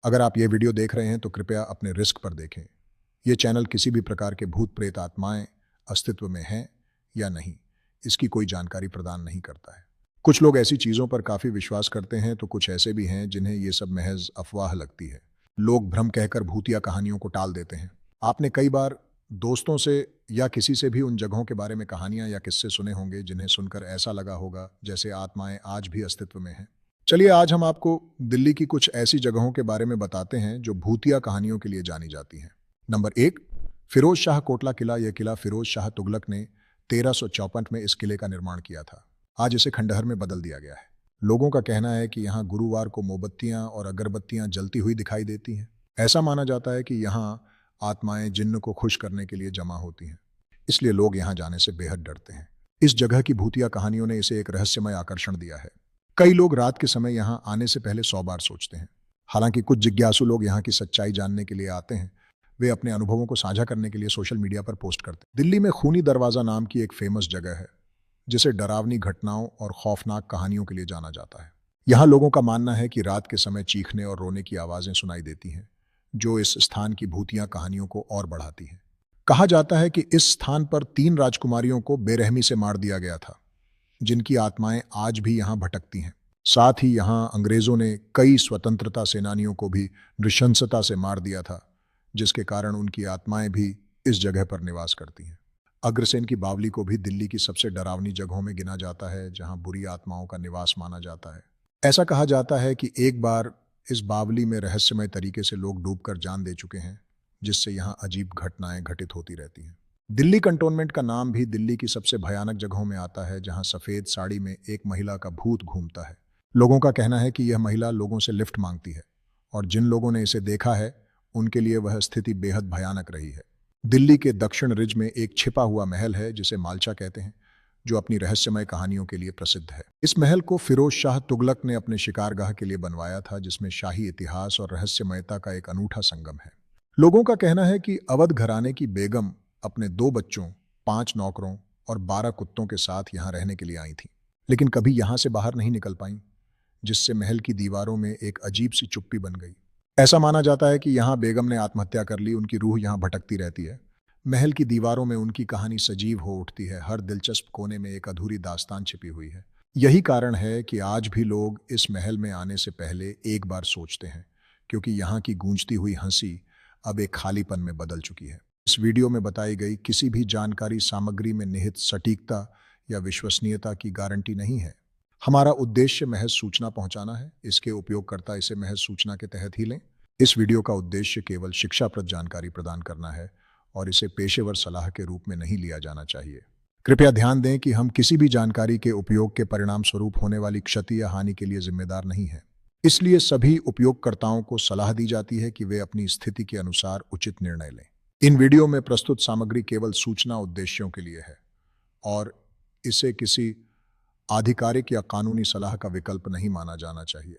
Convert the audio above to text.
अगर आप ये वीडियो देख रहे हैं तो कृपया अपने रिस्क पर देखें। ये चैनल किसी भी प्रकार के भूत प्रेत आत्माएं अस्तित्व में हैं या नहीं, इसकी कोई जानकारी प्रदान नहीं करता है। कुछ लोग ऐसी चीज़ों पर काफ़ी विश्वास करते हैं तो कुछ ऐसे भी हैं जिन्हें ये सब महज अफवाह लगती है। लोग भ्रम कहकर भूतिया कहानियों को टाल देते हैं। आपने कई बार दोस्तों से या किसी से भी उन जगहों के बारे में कहानियां या किस्से सुने होंगे जिन्हें सुनकर ऐसा लगा होगा जैसे आत्माएं आज भी अस्तित्व में हैं। चलिए आज हम आपको दिल्ली की कुछ ऐसी जगहों के बारे में बताते हैं जो भूतिया कहानियों के लिए जानी जाती हैं। नंबर 1, फिरोज शाह कोटला किला। यह किला फिरोज शाह तुगलक ने 1354 में इस किले का निर्माण किया था। आज इसे खंडहर में बदल दिया गया है। लोगों का कहना है कि यहाँ गुरुवार को मोमबत्तियां और अगरबत्तियां जलती हुई दिखाई देती हैं। ऐसा माना जाता है कि यहाँ आत्माएं जिन्न को खुश करने के लिए जमा होती हैं, इसलिए लोग यहाँ जाने से बेहद डरते हैं। इस जगह की भूतिया कहानियों ने इसे एक रहस्यमय आकर्षण दिया है। कई लोग रात के समय यहाँ आने से पहले 100 बार सोचते हैं। हालांकि कुछ जिज्ञासु लोग यहाँ की सच्चाई जानने के लिए आते हैं। वे अपने अनुभवों को साझा करने के लिए सोशल मीडिया पर पोस्ट करते हैं। दिल्ली में खूनी दरवाजा नाम की एक फेमस जगह है जिसे डरावनी घटनाओं और खौफनाक कहानियों के लिए जाना जाता है। यहाँ लोगों का मानना है कि रात के समय चीखने और रोने की आवाजें सुनाई देती हैं, जो इस स्थान की भूतिया कहानियों को और बढ़ाती हैं। कहा जाता है कि इस स्थान पर 3 राजकुमारियों को बेरहमी से मार दिया गया था, जिनकी आत्माएं आज भी यहाँ भटकती हैं। साथ ही यहाँ अंग्रेजों ने कई स्वतंत्रता सेनानियों को भी नृशंसता से मार दिया था, जिसके कारण उनकी आत्माएं भी इस जगह पर निवास करती हैं। अग्रसेन की बावली को भी दिल्ली की सबसे डरावनी जगहों में गिना जाता है, जहाँ बुरी आत्माओं का निवास माना जाता है। ऐसा कहा जाता है कि एक बार इस बावली में रहस्यमय तरीके से लोग डूबकर जान दे चुके हैं, जिससे यहाँ अजीब घटनाएं घटित होती रहती हैं। दिल्ली कंटोनमेंट का नाम भी दिल्ली की सबसे भयानक जगहों में आता है, जहाँ सफेद साड़ी में एक महिला का भूत घूमता है। लोगों का कहना है कि यह महिला लोगों से लिफ्ट मांगती है और जिन लोगों ने इसे देखा है उनके लिए वह स्थिति बेहद भयानक रही है। दिल्ली के दक्षिण रिज में एक छिपा हुआ महल है जिसे मालचा कहते हैं, जो अपनी रहस्यमय कहानियों के लिए प्रसिद्ध है। इस महल को फिरोज शाह तुगलक ने अपने शिकारगाह के लिए बनवाया था, जिसमें शाही इतिहास और रहस्यमयता का एक अनूठा संगम है। लोगों का कहना है कि अवध घराने की बेगम अपने 2 बच्चों, 5 नौकरों और 12 कुत्तों के साथ यहाँ रहने के लिए आई थी, लेकिन कभी यहाँ से बाहर नहीं निकल पाईं, जिससे महल की दीवारों में एक अजीब सी चुप्पी बन गई। ऐसा माना जाता है कि यहाँ बेगम ने आत्महत्या कर ली, उनकी रूह यहाँ भटकती रहती है। महल की दीवारों में उनकी कहानी सजीव हो उठती है, हर दिलचस्प कोने में एक अधूरी दास्तान छिपी हुई है। यही कारण है कि आज भी लोग इस महल में आने से पहले एक बार सोचते हैं, क्योंकि यहाँ की गूंजती हुई हंसी अब एक खालीपन में बदल चुकी है। इस वीडियो में बताई गई किसी भी जानकारी सामग्री में निहित सटीकता या विश्वसनीयता की गारंटी नहीं है। हमारा उद्देश्य महज सूचना पहुंचाना है, इसके उपयोगकर्ता इसे महज सूचना के तहत ही लें। इस वीडियो का उद्देश्य केवल शिक्षाप्रद जानकारी प्रदान करना है और इसे पेशेवर सलाह के रूप में नहीं लिया जाना चाहिए। कृपया ध्यान दें कि हम किसी भी जानकारी के उपयोग के परिणाम स्वरूप होने वाली क्षति या हानि के लिए जिम्मेदार नहीं हैं। इसलिए सभी उपयोगकर्ताओं को सलाह दी जाती है कि वे अपनी स्थिति के अनुसार उचित निर्णय लें। इन वीडियो में प्रस्तुत सामग्री केवल सूचना उद्देश्यों के लिए है और इसे किसी आधिकारिक या कानूनी सलाह का विकल्प नहीं माना जाना चाहिए।